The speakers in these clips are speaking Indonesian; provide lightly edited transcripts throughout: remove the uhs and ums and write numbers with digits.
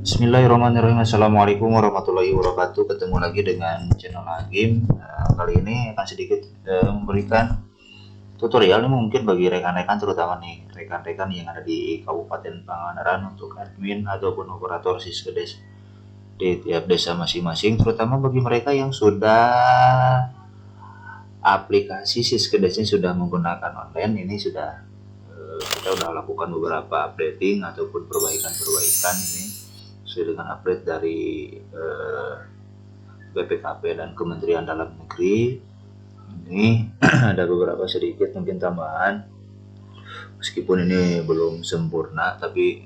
Bismillahirrahmanirrahim. Assalamualaikum warahmatullahi wabarakatuh. Ketemu lagi dengan channel Agim. Kali ini akan sedikit memberikan tutorial nih mungkin bagi rekan-rekan, terutama nih rekan-rekan yang ada di Kabupaten Pangandaran untuk admin ataupun operator Siskedes di tiap desa masing-masing, terutama bagi mereka yang sudah aplikasi Siskedesnya sudah menggunakan online. Ini sudah kita sudah lakukan beberapa updating ataupun perbaikan ini sesuai dengan update dari BPKP dan Kementerian Dalam Negeri. Ini ada beberapa sedikit mungkin tambahan, meskipun ini belum sempurna, tapi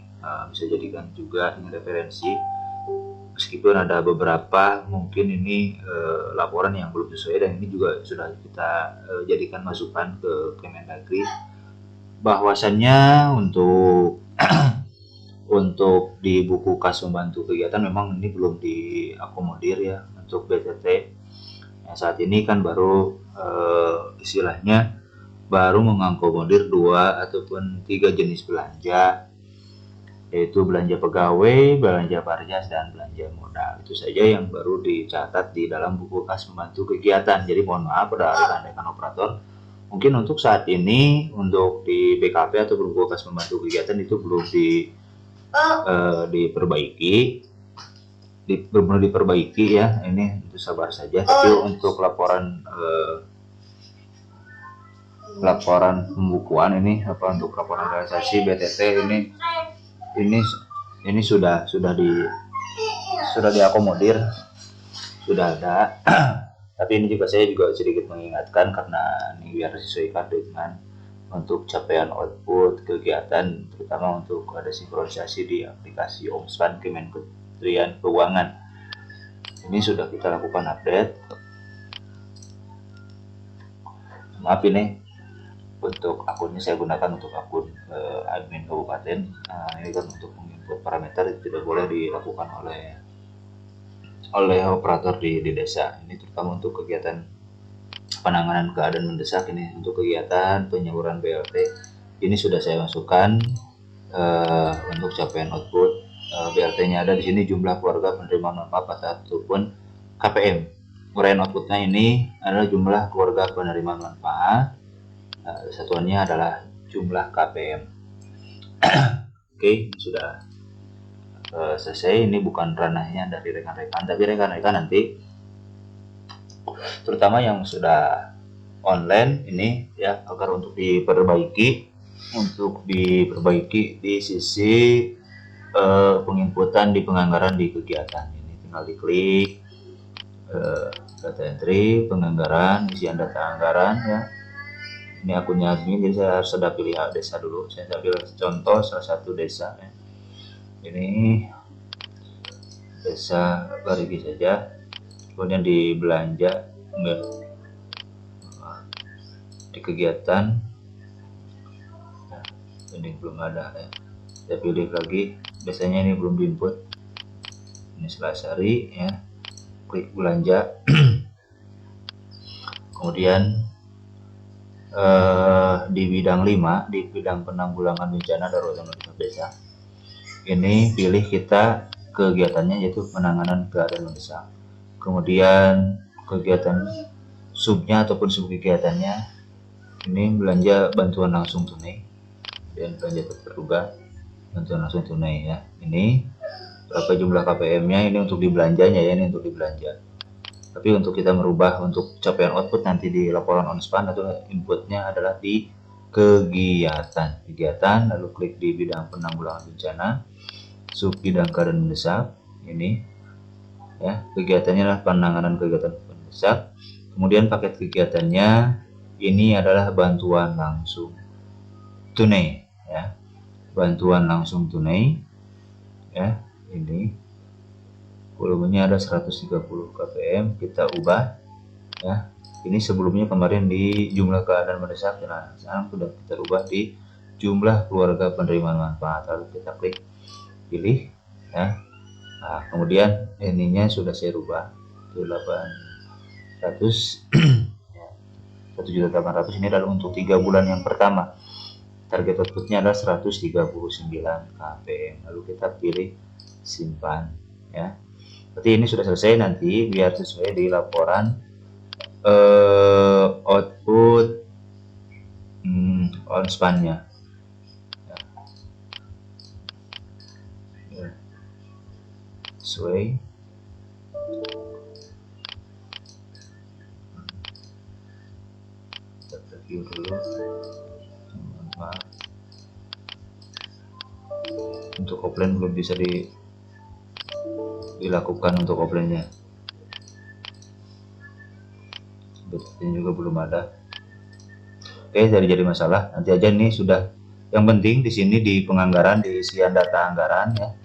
bisa jadikan juga ini referensi. Meskipun ada beberapa mungkin ini laporan yang belum sesuai, dan ini juga sudah kita jadikan masukan ke Kemendagri, bahwasannya untuk untuk di buku kas membantu kegiatan memang ini belum diakomodir ya untuk BTT. Yang saat ini kan baru istilahnya baru mengakomodir 2 ataupun 3 jenis belanja, yaitu belanja pegawai, belanja Parjas, dan belanja modal. Itu saja yang baru dicatat di dalam buku kas membantu kegiatan. Jadi mohon maaf pada rekan-rekan operator, mungkin untuk saat ini untuk di BKP atau buku kas membantu kegiatan itu belum diperbaiki ya. Ini itu sabar saja. Tapi untuk laporan pembukuan ini untuk laporan realisasi BTT ini sudah diakomodir, sudah ada. Tapi ini juga saya sedikit mengingatkan karena ini biar disesuaikan dengan untuk capaian output kegiatan, terutama untuk ada sinkronisasi di aplikasi Omspan Kementerian Keuangan. Ini sudah kita lakukan update. Maaf ini untuk akunnya saya gunakan untuk akun admin kabupaten. Ini kan untuk menginput parameter tidak boleh dilakukan oleh operator di desa. Ini terutama untuk kegiatan penanganan keadaan mendesak. Ini untuk kegiatan penyaluran BLT ini sudah saya masukkan untuk capaian output BLT-nya ada di sini, jumlah keluarga penerima manfaat ataupun KPM. Uraian outputnya ini adalah jumlah keluarga penerima manfaat, satuannya adalah jumlah KPM. Oke, ini sudah selesai. Ini bukan ranahnya dari rekan-rekan, tapi rekan-rekan nanti terutama yang sudah online ini ya, agar untuk diperbaiki di sisi penginputan di penganggaran di kegiatan. Ini tinggal diklik data entry, penganggaran, isian data anggaran ya. Ini akunnya admin, jadi saya harus pilih desa dulu. Saya ambil contoh salah satu desa ya. Ini desa Barigi saja. Kemudian di belanja, di kegiatan, nah, ini belum ada ya. Saya pilih lagi, biasanya ini belum diinput. Ini Selasari ya, klik belanja. Kemudian di bidang 5, di bidang penanggulangan bencana darurat dan desa, ini pilih kita kegiatannya yaitu penanganan keadaan mendesak. Kemudian kegiatan subnya ataupun sub kegiatannya ini belanja bantuan langsung tunai dan belanja terduga bantuan langsung tunai ya. Ini berapa jumlah KPM-nya, ini untuk dibelanjanya ya, ini untuk dibelanja. Tapi untuk kita merubah untuk capaian output nanti di laporan Omspan atau inputnya adalah di kegiatan, lalu klik di bidang penanggulangan bencana, sub bidang keadaan mendesak. Ini ya, kegiatannya adalah penanganan kegiatan mendesak. Kemudian paket kegiatannya ini adalah bantuan langsung tunai ya, bantuan langsung tunai ya. Ini volumenya ada 130 KPM, kita ubah ya. Ini sebelumnya kemarin di jumlah keadaan mendesak, nah sekarang sudah kita ubah di jumlah keluarga penerima manfaat. Lalu kita klik pilih ya. Nah, kemudian ininya sudah saya rubah ke 800 1.800.000. Ini adalah untuk 3 bulan yang pertama. Target outputnya adalah 139 KPM. Lalu kita pilih simpan ya. Berarti ini sudah selesai, nanti biar sesuai di laporan output on span-nya. Sesuai. Kita review dulu. Maaf. Untuk offline belum bisa dilakukan untuk offline-nya. Ini juga belum ada. Oke, jadi masalah. Nanti aja nih sudah. Yang penting di sini di penganggaran, di isian data anggaran ya.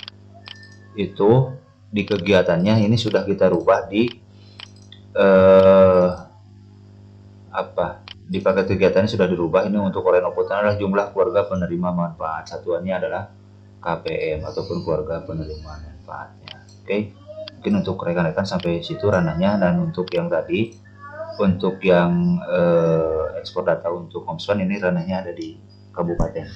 Itu di kegiatannya ini sudah kita rubah di di paket kegiatannya sudah dirubah. Ini untuk orang output adalah jumlah keluarga penerima manfaat. Satuannya adalah KPM ataupun keluarga penerima manfaatnya. Oke, mungkin untuk rekan-rekan sampai situ ranahnya. Dan untuk yang tadi, untuk yang ekspor data untuk Homespan, ini ranahnya ada di kabupaten.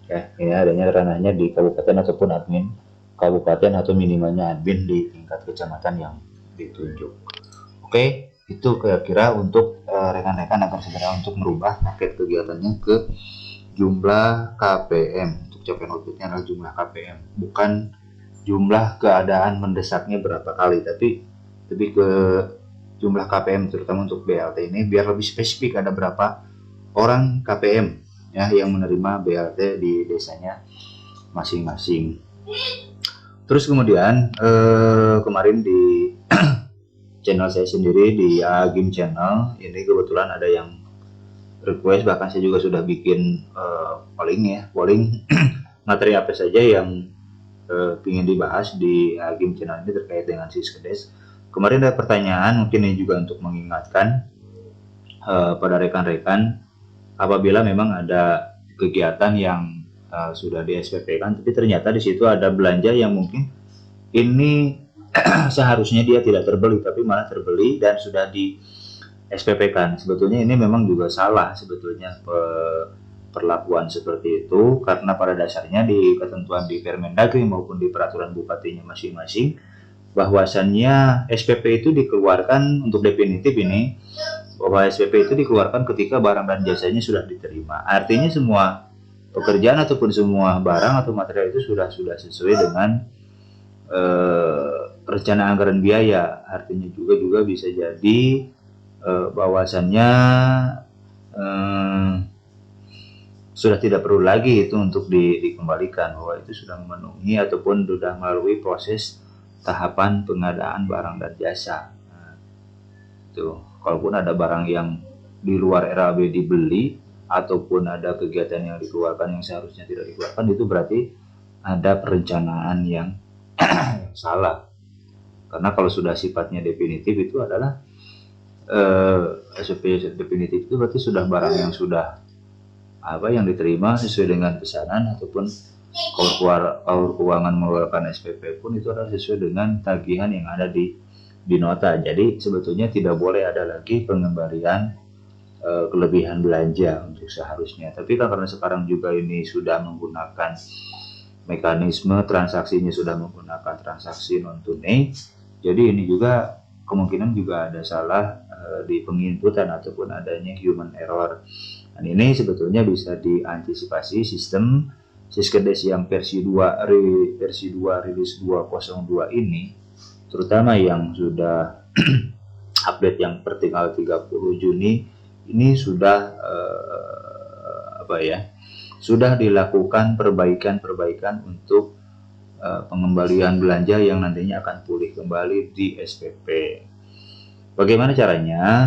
Ya, ini adanya ranahnya di kabupaten ataupun admin kabupaten atau minimalnya admin di tingkat kecamatan yang ditunjuk. Oke, itu kira-kira untuk rekan-rekan akan segera untuk merubah paket kegiatannya ke jumlah KPM. Untuk capaian outputnya adalah jumlah KPM, bukan jumlah keadaan mendesaknya berapa kali, tapi lebih ke jumlah KPM, terutama untuk BLT ini biar lebih spesifik ada berapa orang KPM ya yang menerima BLT di desanya masing-masing. Terus kemudian kemarin di channel saya sendiri di Agim Channel ini kebetulan ada yang request, bahkan saya juga sudah bikin polling materi apa saja yang ingin dibahas di Agim Channel ini terkait dengan Siskedes. Kemarin ada pertanyaan, mungkin ini juga untuk mengingatkan pada rekan-rekan, apabila memang ada kegiatan yang sudah di SPP kan, tapi ternyata di situ ada belanja yang mungkin ini seharusnya dia tidak terbeli tapi malah terbeli dan sudah di SPP kan. Sebetulnya ini memang juga salah sebetulnya perlakuan seperti itu, karena pada dasarnya di ketentuan di Permendagri maupun di peraturan bupatinya masing-masing, bahwasannya SPP itu dikeluarkan untuk definitif ini, bahwa SPP itu dikeluarkan ketika barang dan jasanya sudah diterima. Artinya semua pekerjaan ataupun semua barang atau material itu sudah sesuai dengan rencana anggaran biaya. Artinya juga bisa jadi bahwasannya sudah tidak perlu lagi itu untuk dikembalikan, bahwa itu sudah memenuhi ataupun sudah melalui proses tahapan pengadaan barang dan jasa. Nah, itu kalaupun ada barang yang di luar RAB dibeli ataupun ada kegiatan yang dikeluarkan yang seharusnya tidak dikeluarkan, itu berarti ada perencanaan yang salah. Karena kalau sudah sifatnya definitif itu adalah SOP definitif itu berarti sudah barang yang sudah yang diterima sesuai dengan pesanan, ataupun kalau keuangan mengeluarkan SPP pun itu adalah sesuai dengan tagihan yang ada di nota. Jadi sebetulnya tidak boleh ada lagi pengembalian kelebihan belanja untuk seharusnya. Tapi kan karena sekarang juga ini sudah menggunakan mekanisme transaksinya sudah menggunakan transaksi non tunai, jadi ini juga kemungkinan juga ada salah di penginputan ataupun adanya human error. Dan ini sebetulnya bisa diantisipasi sistem Siskedes yang versi 2 rilis 202 ini, terutama yang sudah update yang per tanggal 30 Juni ini sudah sudah dilakukan perbaikan untuk pengembalian belanja yang nantinya akan pulih kembali di SPP. Bagaimana caranya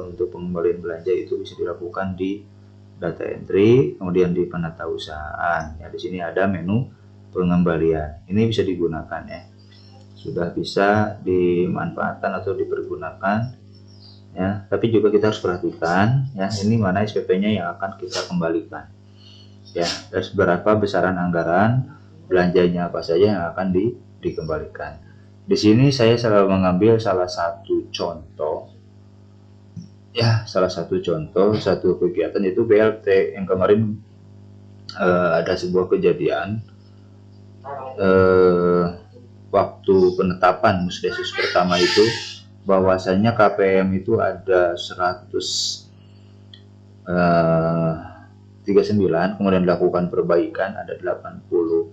untuk pengembalian belanja itu bisa dilakukan di data entry, kemudian di penatausahaan. Ya, di sini ada menu pengembalian. Ini bisa digunakan ya. Sudah bisa dimanfaatkan atau dipergunakan ya. Tapi juga kita harus perhatikan ya, ini mana SPP-nya yang akan kita kembalikan. Ya, terus berapa besaran anggaran, belanjanya apa saja yang akan dikembalikan. Di sini saya selalu mengambil salah satu contoh satu kegiatan, yaitu BLT yang kemarin ada sebuah kejadian waktu penetapan Musdesus pertama itu bahwasanya KPM itu ada 139, kemudian dilakukan perbaikan ada 89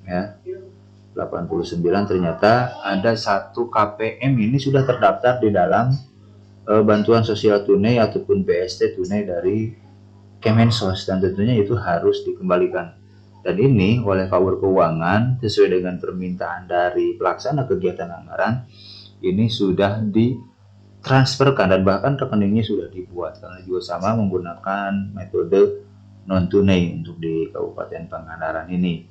ya. 89 ternyata ada satu KPM ini sudah terdaftar di dalam bantuan sosial tunai ataupun BST tunai dari Kemensos, dan tentunya itu harus dikembalikan. Dan ini oleh Power Keuangan sesuai dengan permintaan dari pelaksana kegiatan anggaran ini sudah ditransferkan dan bahkan rekeningnya sudah dibuat, karena juga sama menggunakan metode non tunai untuk di Kabupaten Pangandaran ini.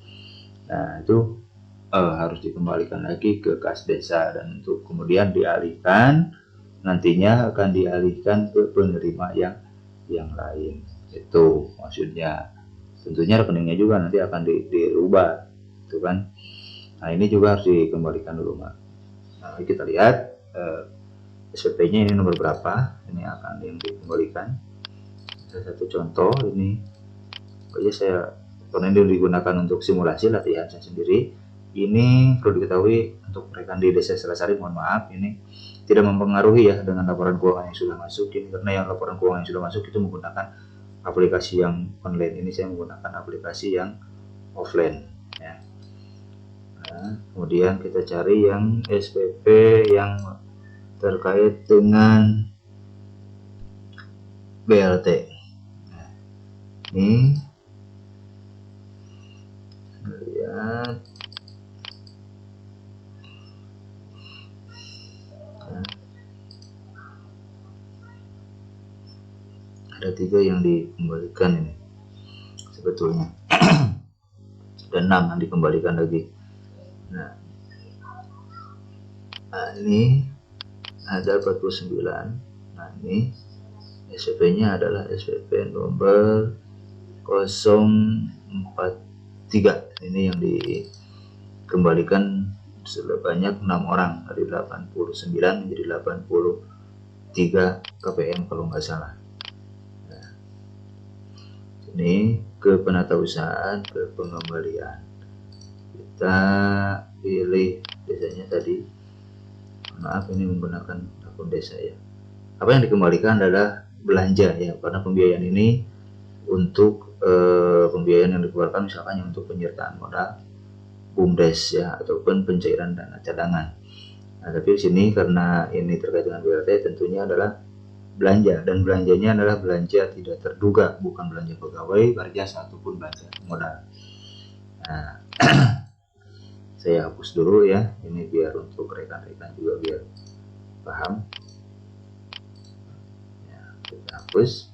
Nah itu harus dikembalikan lagi ke kas desa dan untuk kemudian dialihkan, nantinya akan dialihkan ke penerima yang lain. Itu maksudnya. Tentunya rekeningnya juga nanti akan dirubah, itu kan. Nah ini juga harus dikembalikan dulu, Mbak. Nah kita lihat SPP-nya ini nomor berapa, ini akan yang dikembalikan. Ada satu contoh ini, saya karena ini digunakan untuk simulasi latihan saya sendiri. Ini perlu diketahui untuk rekan di desa Selasari, mohon maaf ini tidak mempengaruhi ya dengan laporan keuangan yang sudah masuk ini, karena yang laporan keuangan yang sudah masuk itu menggunakan aplikasi yang online. Ini saya menggunakan aplikasi yang offline ya. Nah, kemudian kita cari yang SPP yang terkait dengan BLT. Nah, ini lihat ada 3 yang dikembalikan ini sebetulnya dan 6 yang dikembalikan lagi. Nah ini ada 49. Nah ini SPP-nya adalah SPP nomor 043. Ini yang dikembalikan sebanyak 6 orang dari 89 menjadi 83 KPM kalau nggak salah. Nah, ini ke penatausahaan, ke pengembalian. Kita pilih desanya tadi. Maaf ini menggunakan akun desa ya. Apa yang dikembalikan adalah belanja ya, karena pembiayaan ini untuk pembiayaan yang dikeluarkan misalkan untuk penyertaan modal BUMDes ya, ataupun pencairan dana cadangan. Nah, tapi di sini karena ini terkait dengan BLT tentunya adalah belanja, dan belanjanya adalah belanja tidak terduga, bukan belanja pegawai, kerja ataupun belanja modal. Nah, saya hapus dulu ya, ini biar untuk rekan-rekan juga biar paham. Ya, kita hapus.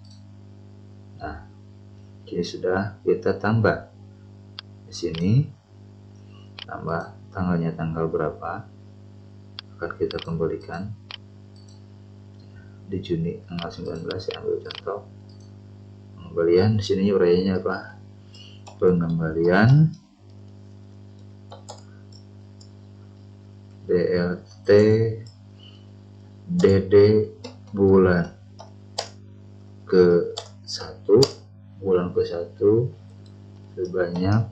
Nah, ini sudah kita tambah di sini. Tambah tanggalnya tanggal berapa akan kita kembalikan di Juni tanggal 19. Saya ambil contoh pengembalian. Di sini uraiannya apa? Pengembalian BLT DD bulan ke-1 sebanyak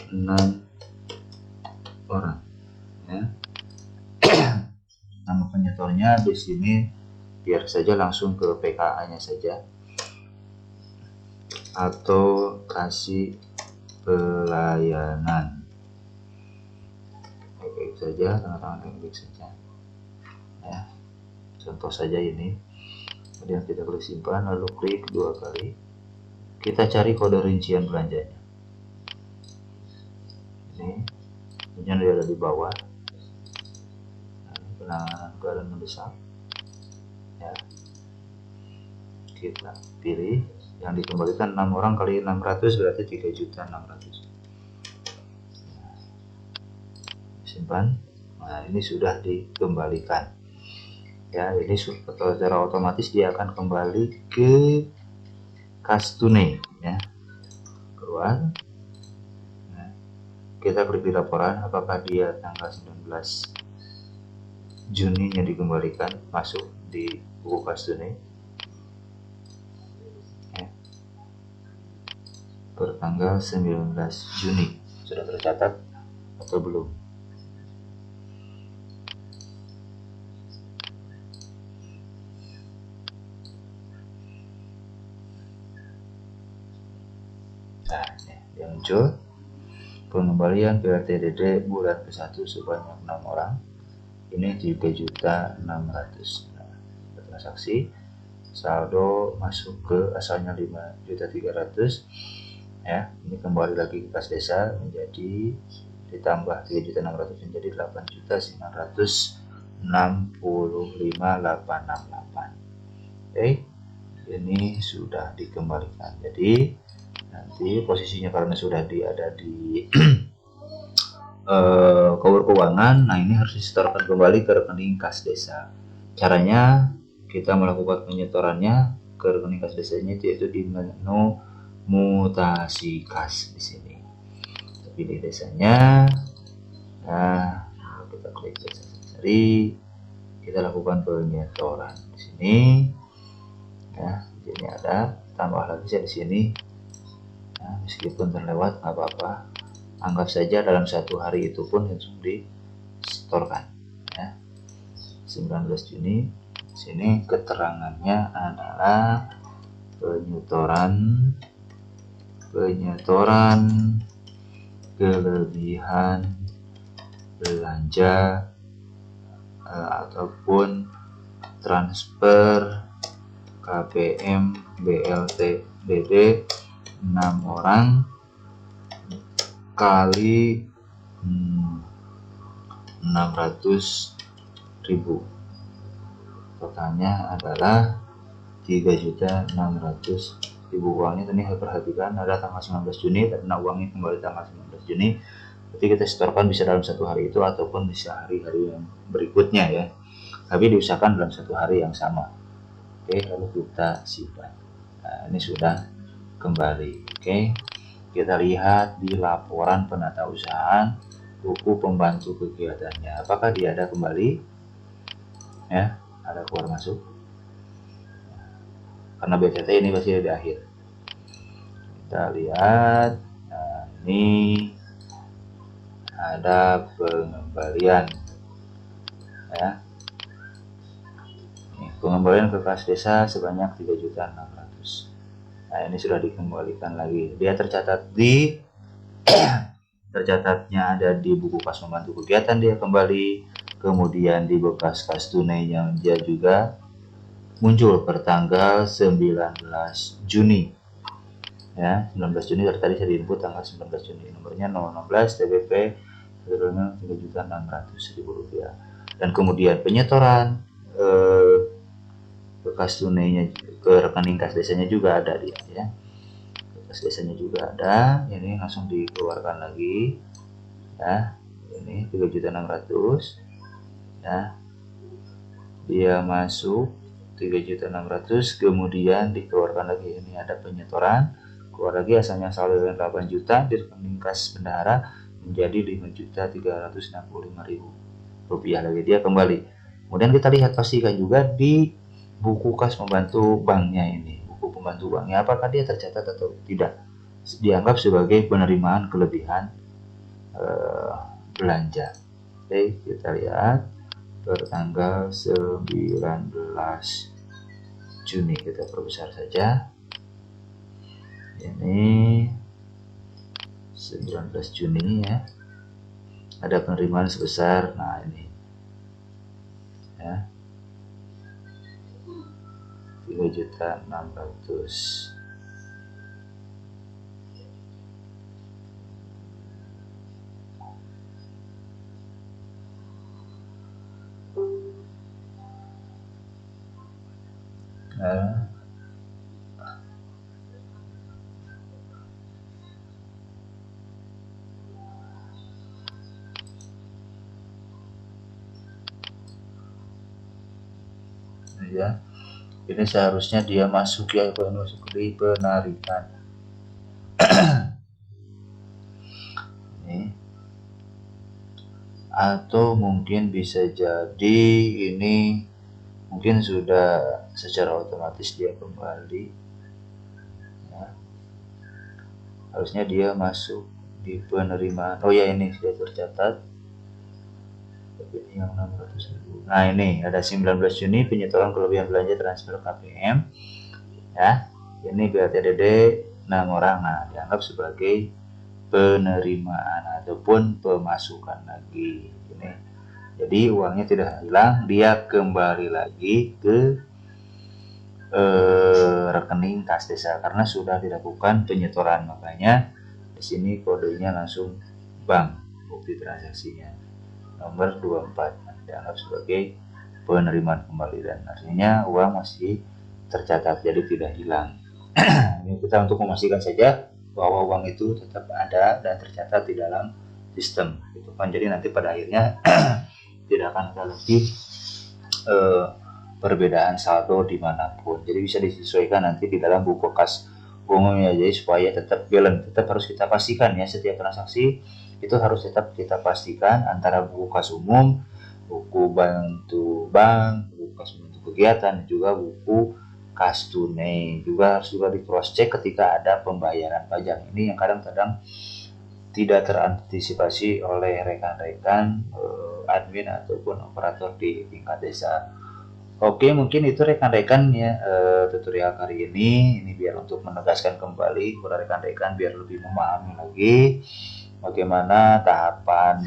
6 orang ya. Nama penyetornya di sini biar saja langsung ke PKA-nya saja atau kasih pelayanan. Klik saja, tanda tangan klik saja ya. Contoh saja ini. Kemudian kita klik simpan, lalu klik 2 kali. Kita cari kode rincian belanjanya. Ini ada di bawah. Penanganan keadaan mendesak ya. Kita pilih yang dikembalikan 6 orang kali 600 berarti 3.600.000. Simpan. Nah ini sudah dikembalikan ya. Ini secara otomatis dia akan kembali ke kas tunai ya. Keluar. Nah, kita klik di laporan apakah dia tanggal 19 Juni nya dikembalikan masuk di buku kas tunai ya. bertanggal 19 Juni. Sudah tercatat atau belum? Nah, ini yang muncul pengembalian PRTDD bulan ke-1 sebanyak 6 orang. Ini 3.600.000. Nah, transaksi saldo masuk ke asalnya 5.300.000 ya. Ini kembali lagi ke kas desa menjadi ditambah 3.600.000 menjadi 8.965.868. Oke, ini sudah dikembalikan. Jadi nanti posisinya karena sudah ada di koper keuangan, nah ini harus disetorkan kembali ke rekening kas desa. Caranya kita melakukan penyetorannya ke rekening kas desanya yaitu di menu mutasi kas di sini. Kita pilih desanya. Nah, kita klik desa cari, kita lakukan penyetoran di sini. Ya, di sini ada, tambah lagi saya di sini. Nah, meskipun terlewat nggak apa-apa. Anggap saja dalam 1 hari itu pun langsung disetorkan. Ya. 19 Juni. Sini keterangannya adalah penyetoran kelebihan belanja ataupun transfer KPM BLT BD 6 orang kali 600.000. Totalnya adalah 3.600.000. Uangnya tadi perhatikan ada tanggal 19 Juni karena uangnya kembali tanggal 19 Juni. Berarti kita setorkan bisa dalam 1 hari itu ataupun bisa hari-hari yang berikutnya ya. Tapi diusahakan dalam 1 hari yang sama. Oke, lalu kita simpan. Nah, ini sudah kembali. Oke, kita lihat di laporan penatausahaan buku pembantu kegiatannya. Apakah dia ada kembali? Ya, ada keluar masuk. Karena BCT ini pasti di akhir. Kita lihat. Nah, ini ada pengembalian. Ya. Pengembalian ke kas desa sebanyak 3.600.000. Nah, ini sudah dikembalikan lagi. Dia tercatat di tercatatnya ada di buku kas membantu kegiatan dia kembali, kemudian di bekas kas tunainya dia juga muncul pertanggal 19 Juni. Ya, 19 Juni tadi saya input tanggal 19 Juni. Nomornya 016 TBP 3.600.000 rupiah. Dan kemudian penyetoran bekas tunainya ke rekening kas desanya juga ada dia ya. Kas desanya juga ada. Ini langsung dikeluarkan lagi. Ya, ini 3.600.000 ya. Dia masuk 3.600.000 kemudian dikeluarkan lagi. Ini ada penyetoran, keluar lagi asalnya saldo 8 juta di rekening kas bendahara menjadi 5.365.000 rupiah lagi dia kembali. Kemudian kita lihat pastikan juga di buku kas membantu banknya ini, buku pembantu banknya apakah dia tercatat atau tidak, dianggap sebagai penerimaan kelebihan belanja. Oke, kita lihat pertanggal 19 Juni kita perbesar saja. Ini 19 Juni ya. Ada penerimaan sebesar, nah ini ya, 3.600.000. Ya, ini seharusnya dia masuk ya di penarikan. Ini atau mungkin bisa jadi ini mungkin sudah secara otomatis dia kembali ya. harusnya dia masuk di penerimaan. Oh ya, ini sudah tercatat. Tapi ini yang 600.000. Nah, ini ada 19 Juni penyetoran kelebihan belanja transfer KPM. Ya, ini BLTDD 6 orang. Nah, dianggap sebagai penerimaan ataupun pemasukan lagi. Ini jadi uangnya tidak hilang, dia kembali lagi ke rekening kas desa karena sudah dilakukan penyetoran. Makanya di sini kodenya langsung bank, bukti transaksinya nomor 24 dianggap sebagai penerimaan kembali dan artinya uang masih tercatat, jadi tidak hilang. Ini kita untuk memastikan saja bahwa uang itu tetap ada dan tercatat di dalam sistem gitu kan. Jadi nanti pada akhirnya tidak akan ada lagi perbedaan saldo dimanapun. Jadi bisa disesuaikan nanti di dalam buku kas umumnya. Jadi supaya tetap balance, tetap harus kita pastikan ya, setiap transaksi itu harus tetap kita pastikan antara buku kas umum, buku bantu bank, buku kas bantu kegiatan, juga buku kas tunai. Juga harus di cross check ketika ada pembayaran pajak. Ini yang kadang-kadang tidak terantisipasi oleh rekan-rekan admin ataupun operator di tingkat desa. Oke, mungkin itu rekan-rekan ya tutorial kali ini biar untuk menegaskan kembali kepada rekan-rekan biar lebih memahami lagi bagaimana tahapan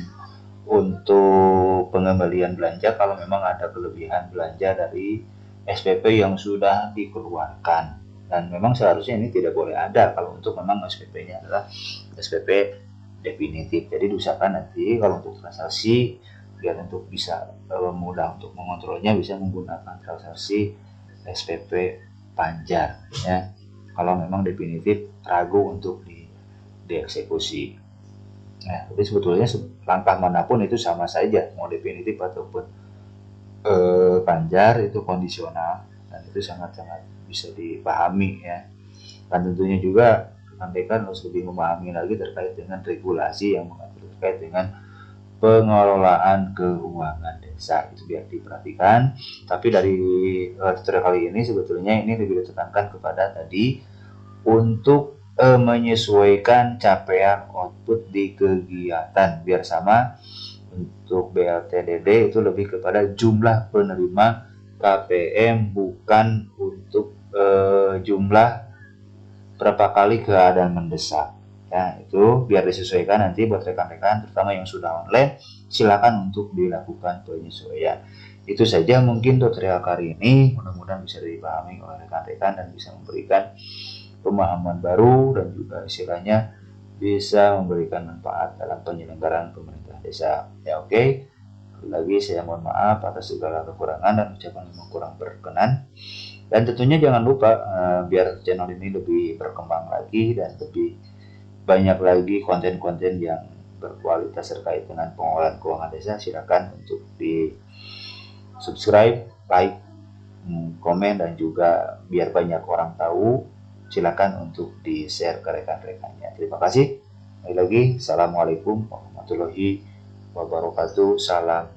untuk pengembalian belanja kalau memang ada kelebihan belanja dari SPP yang sudah dikeluarkan. Dan memang seharusnya ini tidak boleh ada kalau untuk memang SPP-nya adalah SPP definitif. Jadi diusahakan nanti kalau untuk transaksi biar untuk bisa mudah untuk mengontrolnya bisa menggunakan transaksi SPP Panjar ya. Kalau memang definitif ragu untuk dieksekusi. Nah, tapi sebetulnya langkah manapun itu sama saja, mau definitif ataupun Panjar itu kondisional dan itu sangat-sangat bisa dipahami ya. Dan tentunya juga rekan-rekan harus lebih memahami lagi terkait dengan regulasi yang mengatur terkait dengan pengelolaan keuangan desa, itu biar diperhatikan. Tapi dari tutorial kali ini sebetulnya ini lebih ditekankan kepada tadi untuk menyesuaikan capaian output di kegiatan biar sama. Untuk BLTDD itu lebih kepada jumlah penerima KPM, bukan untuk jumlah berapa kali keadaan mendesak. Ya, itu biar disesuaikan nanti buat rekan-rekan terutama yang sudah online, silakan untuk dilakukan penyesuaian. Itu saja mungkin tutorial kali ini, mudah-mudahan bisa dipahami oleh rekan-rekan dan bisa memberikan pemahaman baru dan juga istilahnya bisa memberikan manfaat dalam penyelenggaraan pemerintah desa. Ya oke. Lagi saya mohon maaf atas segala kekurangan dan ucapan yang kurang berkenan. Dan tentunya jangan lupa biar channel ini lebih berkembang lagi dan lebih banyak lagi konten-konten yang berkualitas terkait dengan pengelolaan keuangan desa, silakan untuk di subscribe, like, komen dan juga biar banyak orang tahu, silakan untuk di share ke rekan-rekannya. Terima kasih. Lagi-lagi, assalamualaikum warahmatullahi wabarakatuh. Salam